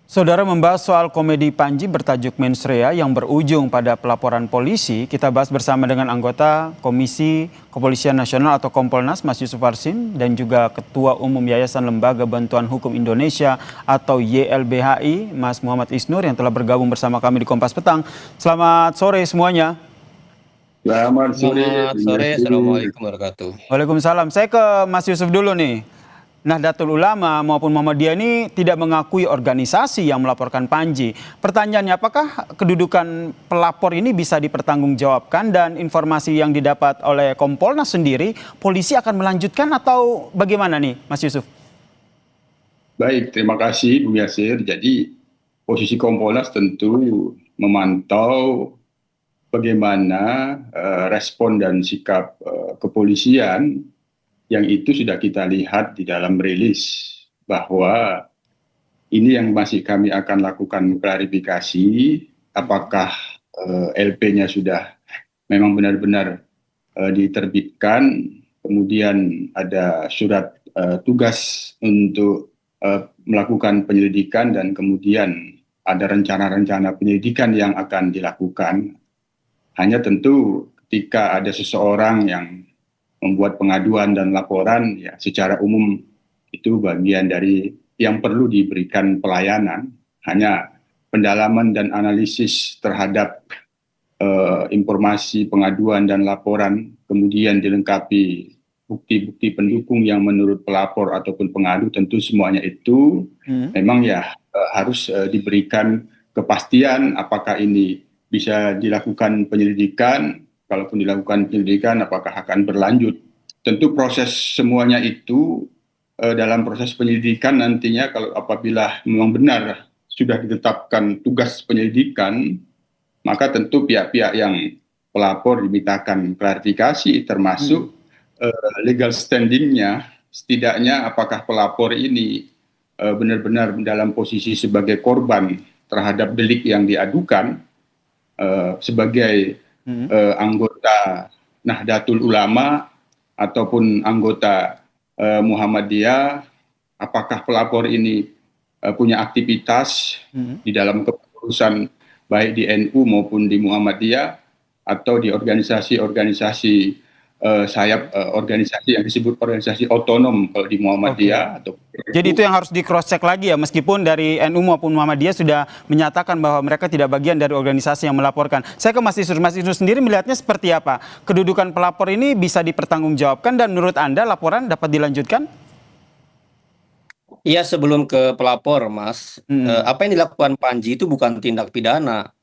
Saudara membahas soal komedi Panji bertajuk Mensrea yang berujung pada pelaporan polisi. Kita bahas bersama dengan anggota Komisi Kepolisian Nasional atau Kompolnas Mas Yusuf Warsim dan juga Ketua Umum Yayasan Lembaga Bantuan Hukum Indonesia atau YLBHI Mas Muhammad Isnur yang telah bergabung bersama kami di Kompas Petang. Selamat sore semuanya. Selamat sore. Selamat sore, Assalamualaikum warahmatullahi wabarakatuh. Waalaikumsalam. Saya ke Mas Yusuf dulu nih. Nahdlatul Ulama maupun Muhammadiyah ini tidak mengakui organisasi yang melaporkan Panji. Pertanyaannya, apakah kedudukan pelapor ini bisa dipertanggungjawabkan dan informasi yang didapat oleh Kompolnas sendiri, polisi akan melanjutkan atau bagaimana nih, Mas Yusuf? Baik, terima kasih Bung Yasir. Jadi posisi Kompolnas tentu memantau bagaimana respon dan sikap kepolisian yang itu sudah kita lihat di dalam rilis bahwa ini yang masih kami akan lakukan klarifikasi apakah LP-nya sudah memang benar-benar diterbitkan, kemudian ada surat tugas untuk melakukan penyelidikan dan kemudian ada rencana-rencana penyelidikan yang akan dilakukan. Hanya tentu ketika ada seseorang yang membuat pengaduan dan laporan, ya secara umum itu bagian dari yang perlu diberikan pelayanan. Hanya pendalaman dan analisis terhadap informasi pengaduan dan laporan, kemudian dilengkapi bukti-bukti pendukung yang menurut pelapor ataupun pengadu, tentu semuanya itu memang ya harus diberikan kepastian apakah ini bisa dilakukan penyelidikan. Kalaupun dilakukan penyelidikan, apakah akan berlanjut? Tentu proses semuanya itu dalam proses penyelidikan nantinya kalau apabila memang benar sudah ditetapkan tugas penyelidikan, maka tentu pihak-pihak yang pelapor dimintakan klarifikasi termasuk legal standingnya, setidaknya apakah pelapor ini benar-benar dalam posisi sebagai korban terhadap delik yang diadukan sebagai anggota Nahdlatul Ulama ataupun anggota Muhammadiyah, apakah pelapor ini punya aktivitas di dalam kepengurusan baik di NU maupun di Muhammadiyah atau di organisasi-organisasi sayap organisasi yang disebut organisasi otonom kalau di Muhammadiyah. Atau jadi itu yang harus di cross check lagi ya, meskipun dari NU maupun Muhammadiyah sudah menyatakan bahwa mereka tidak bagian dari organisasi yang melaporkan. Saya ke Mas Isnur. Mas Isnur sendiri melihatnya seperti apa? Kedudukan pelapor ini bisa dipertanggungjawabkan dan menurut Anda laporan dapat dilanjutkan? Iya, sebelum ke pelapor, Mas, apa yang dilakukan Panji itu bukan tindak pidana.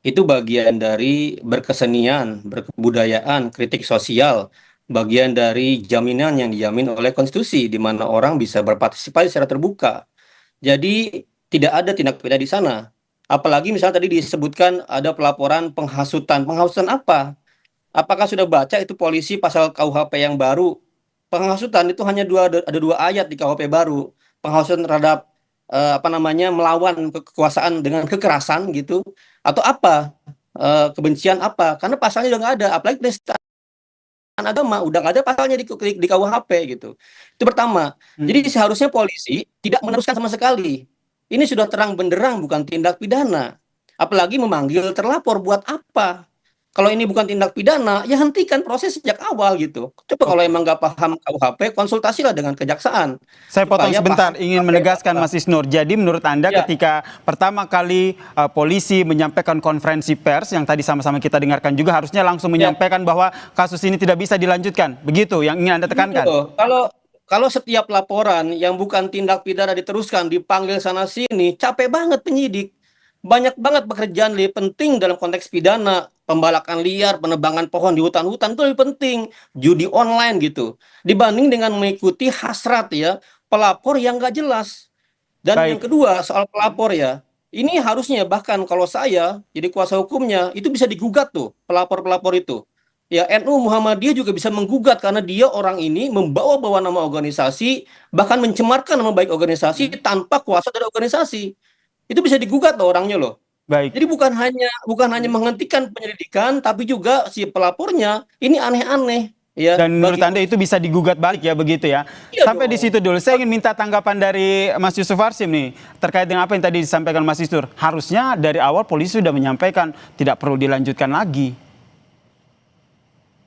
Itu bagian dari berkesenian, berkebudayaan, kritik sosial, bagian dari jaminan yang dijamin oleh konstitusi, di mana orang bisa berpartisipasi secara terbuka. Jadi tidak ada tindak pidana di sana. Apalagi misalnya tadi disebutkan ada pelaporan penghasutan. Penghasutan apa? Apakah sudah baca itu polisi pasal KUHP yang baru? Penghasutan itu hanya ada dua ayat di KUHP baru. Penghasutan terhadap melawan kekuasaan dengan kekerasan gitu, atau apa kebencian apa? Karena pasalnya udah nggak ada, apalagi penistaan agama udah nggak ada pasalnya di KUHP gitu. Itu pertama. Jadi seharusnya polisi tidak meneruskan sama sekali. Ini sudah terang benderang bukan tindak pidana. Apalagi memanggil terlapor buat apa? Kalau ini bukan tindak pidana, ya hentikan proses sejak awal gitu. Coba kalau emang nggak paham KUHP, konsultasilah dengan kejaksaan. Saya potong sebentar, ingin menegaskan Mas Isnur. Jadi menurut Anda ketika pertama kali polisi menyampaikan konferensi pers yang tadi sama-sama kita dengarkan juga harusnya langsung menyampaikan bahwa kasus ini tidak bisa dilanjutkan. Begitu yang ingin Anda tekankan? Kalau setiap laporan yang bukan tindak pidana diteruskan, dipanggil sana-sini, capek banget penyidik. Banyak banget pekerjaan lebih penting dalam konteks pidana, pembalakan liar, penebangan pohon di hutan-hutan itu lebih penting, judi online gitu, dibanding dengan mengikuti hasrat ya pelapor yang nggak jelas. Dan yang kedua soal pelapor ya, ini harusnya bahkan kalau saya jadi kuasa hukumnya itu bisa digugat tuh pelapor-pelapor itu. Ya NU Muhammadiyah juga bisa menggugat karena dia orang ini membawa-bawa nama organisasi, bahkan mencemarkan nama baik organisasi tanpa kuasa dari organisasi. Itu bisa digugat loh orangnya loh. Jadi bukan hanya menghentikan penyelidikan, tapi juga si pelapornya ini aneh-aneh. Ya, Dan menurut bagi Anda itu bisa digugat balik ya begitu ya. iya Sampai di dong. situ dulu. Saya ingin minta tanggapan dari Mas Yusuf Warsim nih terkait dengan apa yang tadi disampaikan Mas Isnur. Harusnya dari awal polisi sudah menyampaikan tidak perlu dilanjutkan lagi.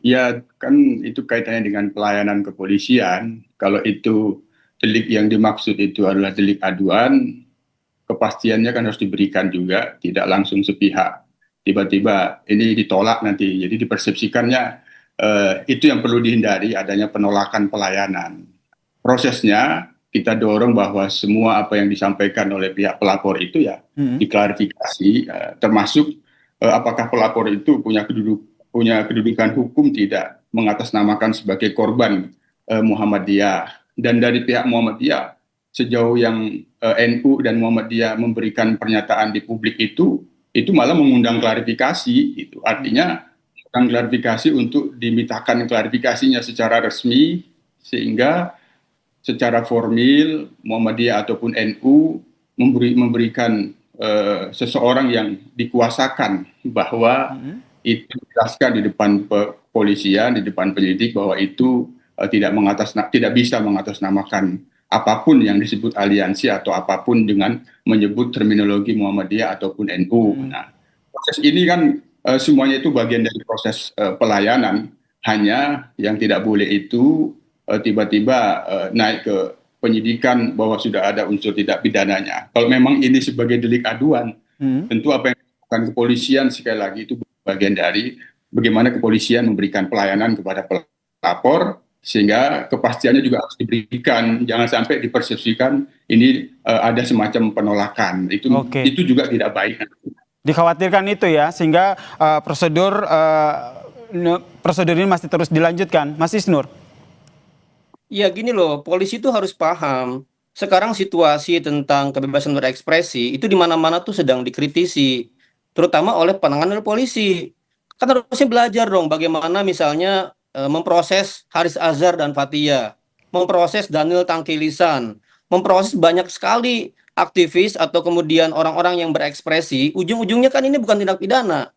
Ya, kan itu kaitannya dengan pelayanan kepolisian. Kalau itu delik yang dimaksud itu adalah delik aduan, kepastiannya kan harus diberikan juga, tidak langsung sepihak. Tiba-tiba ini ditolak nanti, jadi dipersepsikannya itu yang perlu dihindari, adanya penolakan pelayanan. Prosesnya kita dorong bahwa semua apa yang disampaikan oleh pihak pelapor itu ya diklarifikasi, termasuk apakah pelapor itu punya kedudukan hukum tidak, mengatasnamakan sebagai korban Muhammadiyah. Dan dari pihak Muhammadiyah, sejauh yang NU dan Muhammadiyah memberikan pernyataan di publik itu malah mengundang klarifikasi. Itu artinya mengundang klarifikasi untuk dimintakan klarifikasinya secara resmi, sehingga secara formil Muhammadiyah ataupun NU memberikan seseorang yang dikuasakan bahwa itu dijelaskan di depan kepolisian, di depan penyidik bahwa itu tidak bisa mengatasnamakan apapun yang disebut aliansi atau apapun dengan menyebut terminologi Muhammadiyah ataupun NU. Nah, proses ini kan semuanya itu bagian dari proses pelayanan. Hanya yang tidak boleh itu tiba-tiba naik ke penyidikan bahwa sudah ada unsur tidak pidananya. Kalau memang ini sebagai delik aduan, tentu apa yang dilakukan kepolisian sekali lagi itu bagian dari bagaimana kepolisian memberikan pelayanan kepada pelapor, sehingga kepastiannya juga harus diberikan. Jangan sampai dipersepsikan ini ada semacam penolakan. Itu juga tidak baik. Dikhawatirkan itu ya, sehingga prosedur ini masih terus dilanjutkan. Mas Isnur. Ya gini loh, polisi itu harus paham. Sekarang situasi tentang kebebasan berekspresi itu di mana-mana tuh sedang dikritisi, terutama oleh penanganan polisi. Kan harusnya belajar dong bagaimana misalnya memproses Haris Azhar dan Fathia, memproses Daniel Tangkilisan, memproses banyak sekali aktivis atau kemudian orang-orang yang berekspresi. Ujung-ujungnya kan ini bukan tindak pidana.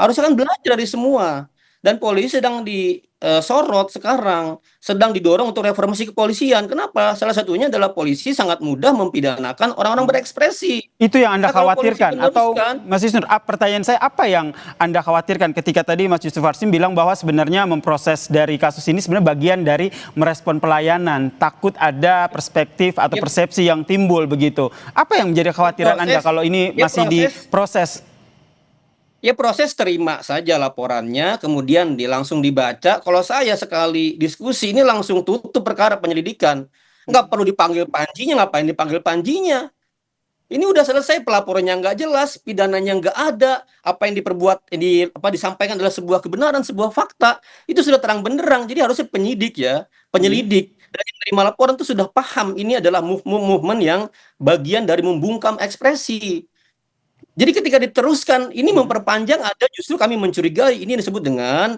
Harusnya kan belajar dari semua. Dan polisi sedang disorot sekarang, sedang didorong untuk reformasi kepolisian. Kenapa? Salah satunya adalah polisi sangat mudah mempidanakan orang-orang berekspresi. Itu yang Anda Nah, kalau polisi khawatirkan atau meneruskan, Mas Isnur, pertanyaan saya apa yang Anda khawatirkan ketika tadi Mas Yusuf Warsim bilang bahwa sebenarnya memproses dari kasus ini sebenarnya bagian dari merespon pelayanan, takut ada perspektif atau persepsi yang timbul begitu. Apa yang menjadi kekhawatiran Anda kalau ini masih diproses? Ya proses terima saja laporannya, kemudian langsung dibaca. Kalau saya sekali diskusi ini langsung tutup perkara penyelidikan. Nggak perlu dipanggil panjinya, ngapain dipanggil panjinya? Ini udah selesai, pelaporannya nggak jelas, pidananya nggak ada, apa yang disampaikan adalah sebuah kebenaran, sebuah fakta, itu sudah terang benderang. Jadi harusnya penyelidik dan yang terima laporan itu sudah paham ini adalah movement yang bagian dari membungkam ekspresi. Jadi ketika diteruskan ini memperpanjang, ada justru kami mencurigai ini disebut dengan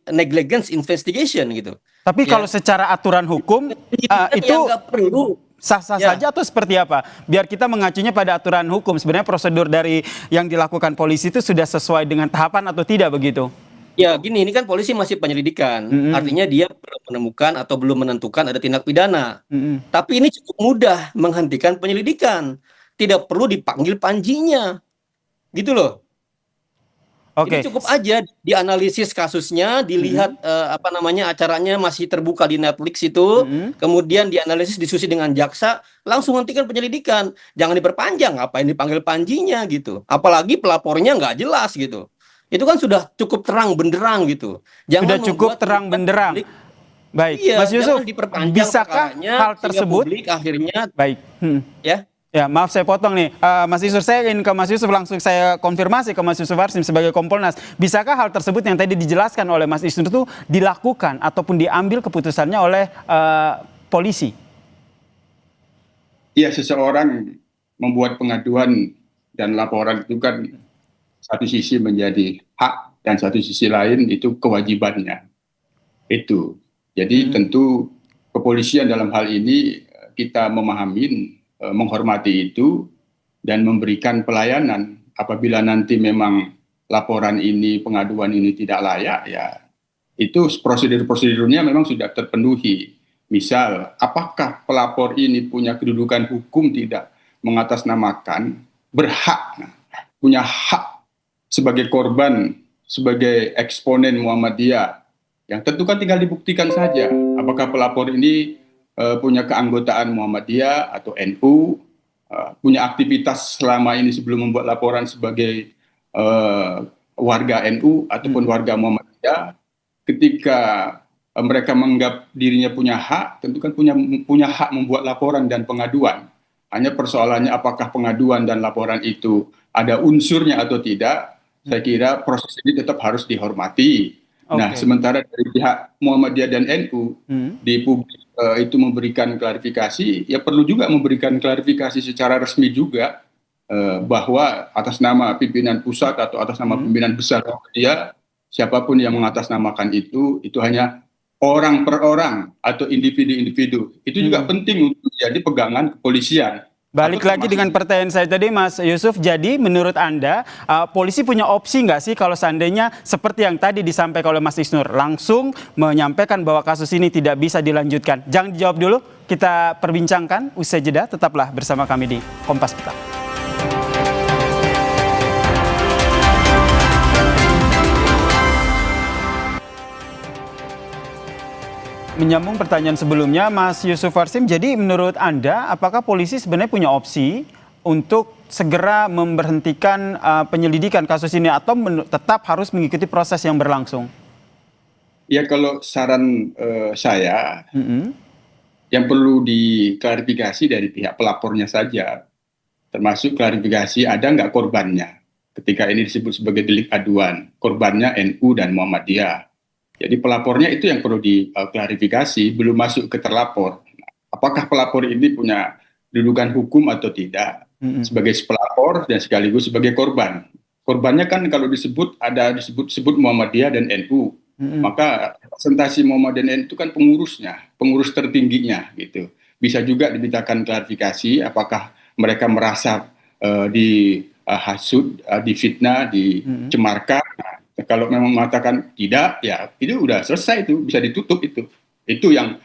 negligence investigation gitu. Tapi kalau secara aturan hukum itu nggak perlu sah-sah saja atau seperti apa? Biar kita mengacunya pada aturan hukum. Sebenarnya prosedur dari yang dilakukan polisi itu sudah sesuai dengan tahapan atau tidak begitu? Ya gini, ini kan polisi masih penyelidikan. Artinya dia belum menemukan atau belum menentukan ada tindak pidana. Tapi ini cukup mudah menghentikan penyelidikan. Tidak perlu dipanggil panjinya. Gitu loh. Jadi cukup aja dianalisis kasusnya, dilihat acaranya masih terbuka di Netflix itu, kemudian dianalisis, diskusi dengan jaksa, langsung hentikan penyelidikan. Jangan diperpanjang, ngapain dipanggil panjinya gitu. Apalagi pelapornya nggak jelas gitu. Itu kan sudah cukup terang benderang gitu. Sudah cukup terang benderang. Baik, iya, Mas Yusuf, bisakah hal tersebut akhirnya baik? Ya, maaf saya potong nih, Mas Yusuf, saya ingin ke Mas Yusuf langsung saya konfirmasi ke Mas Yusuf Warsim sebagai Kompolnas. Bisakah hal tersebut yang tadi dijelaskan oleh Mas Isnur itu dilakukan ataupun diambil keputusannya oleh polisi? Iya, seseorang membuat pengaduan dan laporan itu kan satu sisi menjadi hak dan satu sisi lain itu kewajibannya. Itu. Jadi tentu kepolisian dalam hal ini kita memahami, menghormati itu dan memberikan pelayanan. Apabila nanti memang laporan ini, pengaduan ini tidak layak, ya itu prosedur-prosedurnya memang sudah terpenuhi. Misal, apakah pelapor ini punya kedudukan hukum tidak mengatasnamakan, punya hak sebagai korban, sebagai eksponen Muhammadiyah, yang tentu kan tinggal dibuktikan saja apakah pelapor ini punya keanggotaan Muhammadiyah atau NU, punya aktivitas selama ini sebelum membuat laporan sebagai warga NU ataupun warga Muhammadiyah. Ketika mereka menganggap dirinya punya hak, tentu kan punya hak membuat laporan dan pengaduan. Hanya persoalannya apakah pengaduan dan laporan itu ada unsurnya atau tidak. Saya kira proses ini tetap harus dihormati. Nah, sementara dari pihak Muhammadiyah dan NU di publik itu memberikan klarifikasi, ya perlu juga memberikan klarifikasi secara resmi juga bahwa atas nama pimpinan pusat atau atas nama pimpinan besar Muhammadiyah, siapapun yang mengatasnamakan itu hanya orang per orang atau individu-individu. Itu juga penting untuk jadi pegangan kepolisian. Balik lagi dengan pertanyaan saya tadi, Mas Yusuf. Jadi menurut Anda, polisi punya opsi nggak sih kalau seandainya seperti yang tadi disampaikan oleh Mas Isnur, langsung menyampaikan bahwa kasus ini tidak bisa dilanjutkan? Jangan dijawab dulu, kita perbincangkan usai jeda. Tetaplah bersama kami di Kompas Petang. Menyambung pertanyaan sebelumnya, Mas Yusuf Warsim, jadi menurut Anda, apakah polisi sebenarnya punya opsi untuk segera memberhentikan penyelidikan kasus ini atau tetap harus mengikuti proses yang berlangsung? Ya, kalau saran saya, yang perlu diklarifikasi dari pihak pelapornya saja, termasuk klarifikasi ada nggak korbannya ketika ini disebut sebagai delik aduan, korbannya NU dan Muhammadiyah. Jadi pelapornya itu yang perlu diklarifikasi, belum masuk ke terlapor. Apakah pelapor ini punya kedudukan hukum atau tidak sebagai pelapor dan sekaligus sebagai korban. Korbannya kan kalau disebut Muhammadiyah dan NU, maka representasi Muhammadiyah dan NU itu kan pengurusnya, pengurus tertingginya gitu. Bisa juga dimintakan klarifikasi apakah mereka merasa dihasut, difitnah, dicemarkan. Kalau memang mengatakan tidak, ya itu udah selesai, itu bisa ditutup itu. Itu yang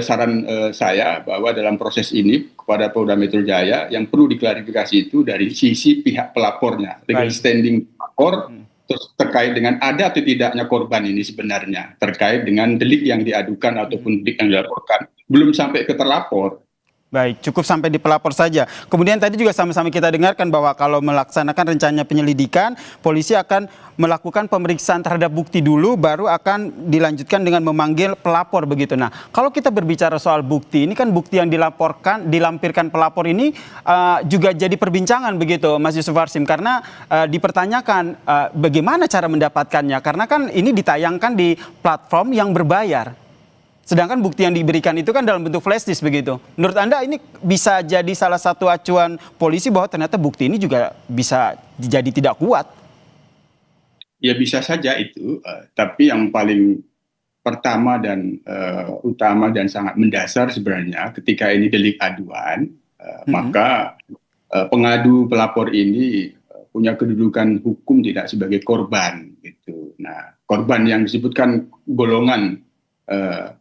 saran saya bahwa dalam proses ini kepada Polda Metro Jaya yang perlu diklarifikasi itu dari sisi pihak pelapornya, legal standing pelapor, terus terkait dengan ada atau tidaknya korban ini sebenarnya, terkait dengan delik yang diadukan ataupun delik yang dilaporkan, belum sampai ke terlapor. Baik, cukup sampai di pelapor saja. Kemudian tadi juga sama-sama kita dengarkan bahwa kalau melaksanakan rencana penyelidikan, polisi akan melakukan pemeriksaan terhadap bukti dulu, baru akan dilanjutkan dengan memanggil pelapor begitu. Nah, kalau kita berbicara soal bukti, ini kan bukti yang dilampirkan pelapor ini juga jadi perbincangan begitu, Mas Yusuf Warsim, karena dipertanyakan bagaimana cara mendapatkannya, karena kan ini ditayangkan di platform yang berbayar. Sedangkan bukti yang diberikan itu kan dalam bentuk flash disk begitu. Menurut Anda ini bisa jadi salah satu acuan polisi bahwa ternyata bukti ini juga bisa jadi tidak kuat? Ya bisa saja itu, tapi yang paling pertama dan utama dan sangat mendasar sebenarnya ketika ini delik aduan, maka pengadu pelapor ini punya kedudukan hukum tidak sebagai korban gitu. Nah, korban yang disebutkan golongan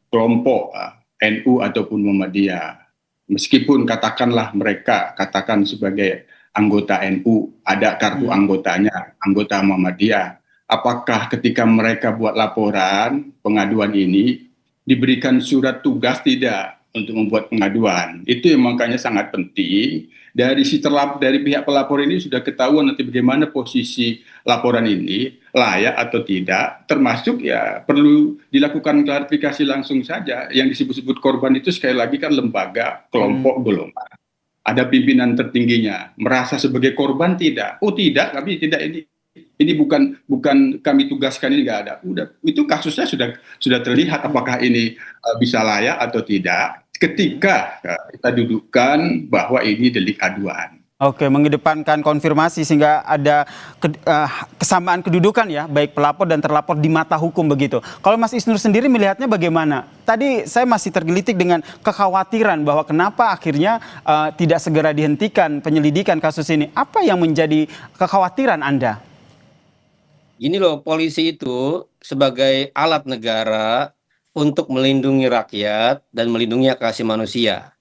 kelompok NU ataupun Muhammadiyah, meskipun katakanlah mereka katakan sebagai anggota NU, ada kartu anggotanya, anggota Muhammadiyah, apakah ketika mereka buat laporan pengaduan ini diberikan surat tugas tidak untuk membuat pengaduan? Itu yang makanya sangat penting. Dari pihak pelapor ini sudah ketahuan nanti bagaimana posisi laporan ini, layak atau tidak, termasuk ya perlu dilakukan klarifikasi langsung saja. Yang disebut-sebut korban itu sekali lagi kan lembaga, kelompok, golongan. Ada pimpinan tertingginya, merasa sebagai korban tidak? Oh tidak, kami tidak, ini bukan kami tugaskan, ini nggak ada. Udah, itu kasusnya sudah terlihat apakah ini bisa layak atau tidak ketika kita dudukkan bahwa ini delik aduan. Oke, mengedepankan konfirmasi sehingga ada kesamaan kedudukan ya, baik pelapor dan terlapor di mata hukum begitu. Kalau Mas Isnur sendiri melihatnya bagaimana? Tadi saya masih tergelitik dengan kekhawatiran bahwa kenapa akhirnya tidak segera dihentikan penyelidikan kasus ini. Apa yang menjadi kekhawatiran Anda? Gini loh, polisi itu sebagai alat negara untuk melindungi rakyat dan melindungi hak asasi manusia.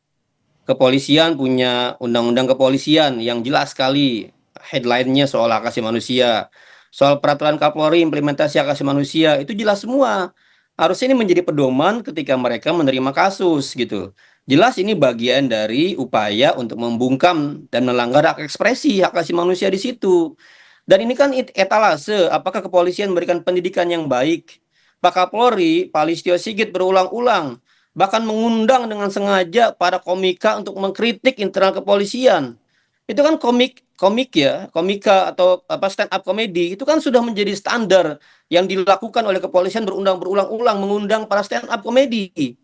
Kepolisian punya undang-undang kepolisian yang jelas sekali headline-nya soal hak asasi manusia. Soal peraturan Kapolri implementasi hak asasi manusia itu jelas semua. Harusnya ini menjadi pedoman ketika mereka menerima kasus gitu. Jelas ini bagian dari upaya untuk membungkam dan melanggar hak ekspresi hak asasi manusia di situ. Dan ini kan etalase, apakah kepolisian memberikan pendidikan yang baik? Pak Kapolri, Pak Listio Sigit berulang-ulang bahkan mengundang dengan sengaja para komika untuk mengkritik internal kepolisian. Itu kan komik ya, komika atau apa stand up comedy itu kan sudah menjadi standar yang dilakukan oleh kepolisian berulang-ulang mengundang para stand up comedy.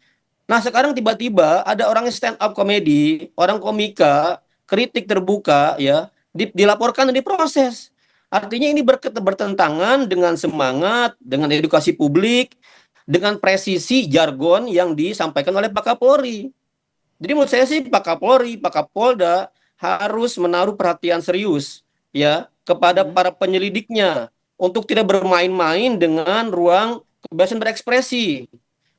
Nah, sekarang tiba-tiba ada orang stand up comedy, orang komika, kritik terbuka ya, dilaporkan dan diproses. Artinya ini bertentangan dengan semangat, dengan edukasi publik, dengan presisi jargon yang disampaikan oleh Pak Kapolri. Jadi menurut saya sih Pak Kapolri, Pak Kapolda harus menaruh perhatian serius ya kepada para penyelidiknya untuk tidak bermain-main dengan ruang kebebasan berekspresi,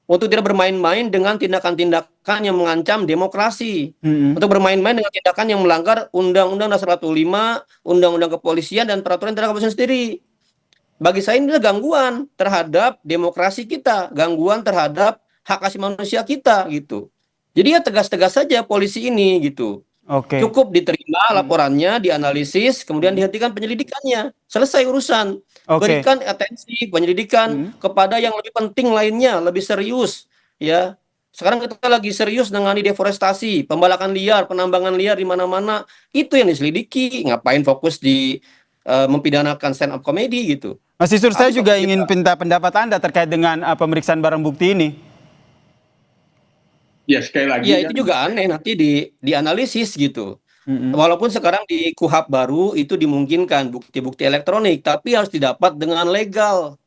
untuk tidak bermain-main dengan tindakan-tindakan yang mengancam demokrasi, untuk bermain-main dengan tindakan yang melanggar Undang-Undang Dasar 45, Undang-Undang Kepolisian dan Peraturan Tentang Kepolisian sendiri. Bagi saya ini adalah gangguan terhadap demokrasi kita, gangguan terhadap hak asasi manusia kita gitu. Jadi ya tegas-tegas saja polisi ini gitu. Oke. Cukup diterima laporannya, dianalisis, kemudian dihentikan penyelidikannya. Selesai urusan. Oke. Berikan atensi penyelidikan kepada yang lebih penting lainnya, lebih serius ya. Sekarang kita lagi serius menangani deforestasi, pembalakan liar, penambangan liar di mana-mana. Itu yang diselidiki. Ngapain fokus di mempidanakan stand up comedy gitu. Mas Isnur, saya Habis juga waktu ingin kita- minta pendapat Anda terkait dengan pemeriksaan barang bukti ini. Ya sekali lagi Ya kan, itu juga aneh nanti dianalisis gitu. Mm-mm. Walaupun sekarang di KUHP baru itu dimungkinkan bukti-bukti elektronik, tapi harus didapat dengan legal.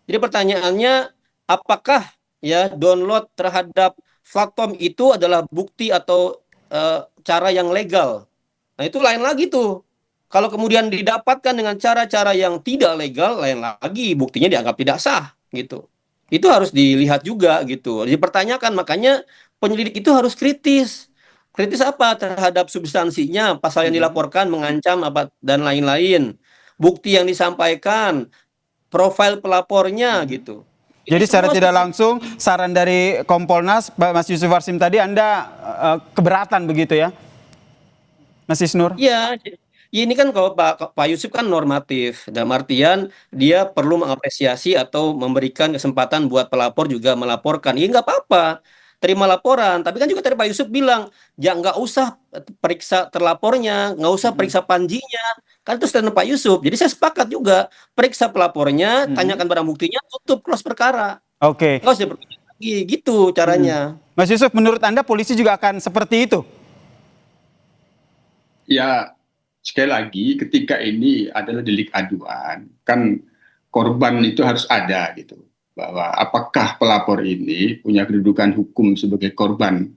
Jadi pertanyaannya, apakah ya download terhadap platform itu adalah bukti atau cara yang legal? Nah itu lain lagi tuh. Kalau kemudian didapatkan dengan cara-cara yang tidak legal, lain lagi buktinya dianggap tidak sah gitu. Itu harus dilihat juga gitu. Dipertanyakan, makanya penyelidik itu harus kritis. Kritis apa? Terhadap substansinya, pasal yang dilaporkan mengancam apa dan lain-lain. Bukti yang disampaikan, profil pelapornya gitu. Itu Jadi secara semua tidak harus langsung saran dari Kompolnas, Mas Yusuf Warsim tadi, Anda keberatan begitu ya, Mas Isnur? iya, ya ini kan kalau Pak Yusuf kan normatif, dalam artian dia perlu mengapresiasi atau memberikan kesempatan buat pelapor juga melaporkan. Ya nggak apa-apa, terima laporan. Tapi kan juga tadi Pak Yusuf bilang, ya nggak usah periksa terlapornya, nggak usah periksa panjinya. Kan itu statement Pak Yusuf. Jadi saya sepakat juga, periksa pelapornya, tanyakan barang buktinya, tutup close perkara. Oke. Nggak usah diperpanjang lagi, gitu caranya. Mas Yusuf, menurut Anda polisi juga akan seperti itu? ya sekali lagi ketika ini adalah delik aduan, kan korban itu harus ada gitu. Bahwa apakah pelapor ini punya kedudukan hukum sebagai korban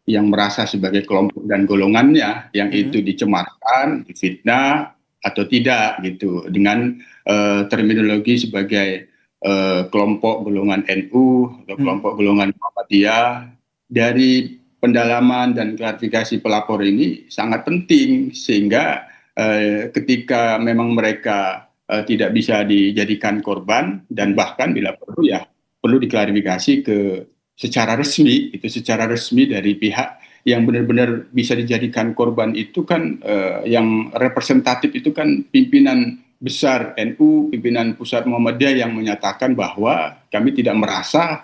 yang merasa sebagai kelompok dan golongannya yang itu dicemarkan, difitnah atau tidak gitu dengan terminologi sebagai kelompok golongan NU atau kelompok golongan Muhammadiyah. Dari pendalaman dan klarifikasi pelapor ini sangat penting sehingga ketika memang mereka tidak bisa dijadikan korban dan bahkan bila perlu ya perlu diklarifikasi secara resmi dari pihak yang benar-benar bisa dijadikan korban itu kan yang representatif itu kan pimpinan besar NU, pimpinan pusat Muhammadiyah yang menyatakan bahwa kami tidak merasa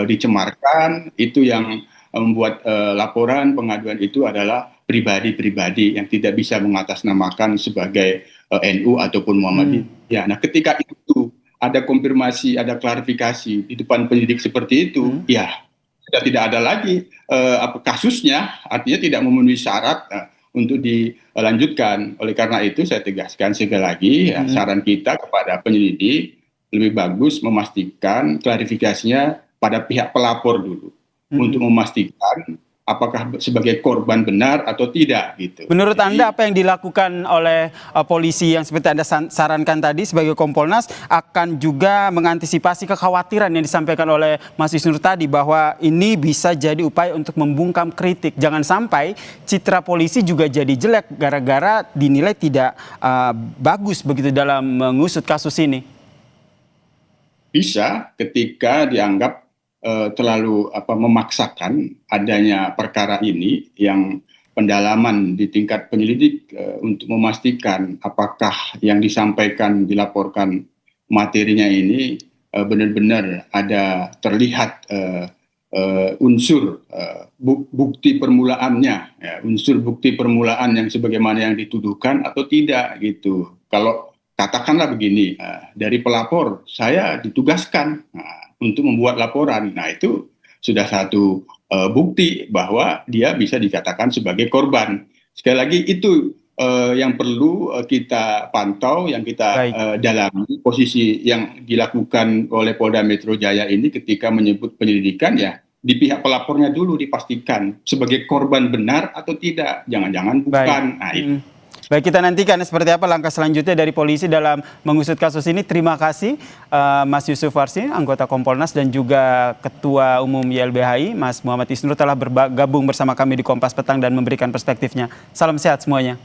dicemarkan, itu yang membuat laporan pengaduan itu adalah pribadi-pribadi yang tidak bisa mengatasnamakan sebagai NU ataupun Muhammadiyah. Nah, ketika itu ada konfirmasi, ada klarifikasi di depan penyidik seperti itu, ya sudah tidak ada lagi kasusnya, artinya tidak memenuhi syarat untuk dilanjutkan. Oleh karena itu saya tegaskan sekali lagi, saran kita kepada penyelidik lebih bagus memastikan klarifikasinya pada pihak pelapor dulu. Untuk memastikan apakah sebagai korban benar atau tidak gitu. Menurut Jadi, Anda apa yang dilakukan oleh polisi yang seperti Anda sarankan tadi sebagai Kompolnas akan juga mengantisipasi kekhawatiran yang disampaikan oleh Mas Isnur tadi bahwa ini bisa jadi upaya untuk membungkam kritik. Jangan sampai citra polisi juga jadi jelek gara-gara dinilai tidak bagus begitu dalam mengusut kasus ini. bisa ketika dianggap terlalu memaksakan adanya perkara ini yang pendalaman di tingkat penyelidik untuk memastikan apakah yang disampaikan, dilaporkan materinya ini benar-benar ada terlihat unsur bukti permulaannya, ya, unsur bukti permulaan yang sebagaimana yang dituduhkan atau tidak gitu. Kalau katakanlah begini, dari pelapor saya ditugaskan untuk membuat laporan. Nah, itu sudah satu bukti bahwa dia bisa dikatakan sebagai korban. Sekali lagi itu yang perlu kita pantau, yang kita dalami. Posisi yang dilakukan oleh Polda Metro Jaya ini ketika menyebut penyelidikan, ya di pihak pelapornya dulu dipastikan sebagai korban benar atau tidak. Jangan-jangan bukan. Nah, itu. Baik, kita nantikan seperti apa langkah selanjutnya dari polisi dalam mengusut kasus ini. Terima kasih Mas Yusuf Warsim, anggota Kompolnas, dan juga Ketua Umum YLBHI, Mas Muhammad Isnur, telah bergabung bersama kami di Kompas Petang dan memberikan perspektifnya. Salam sehat semuanya.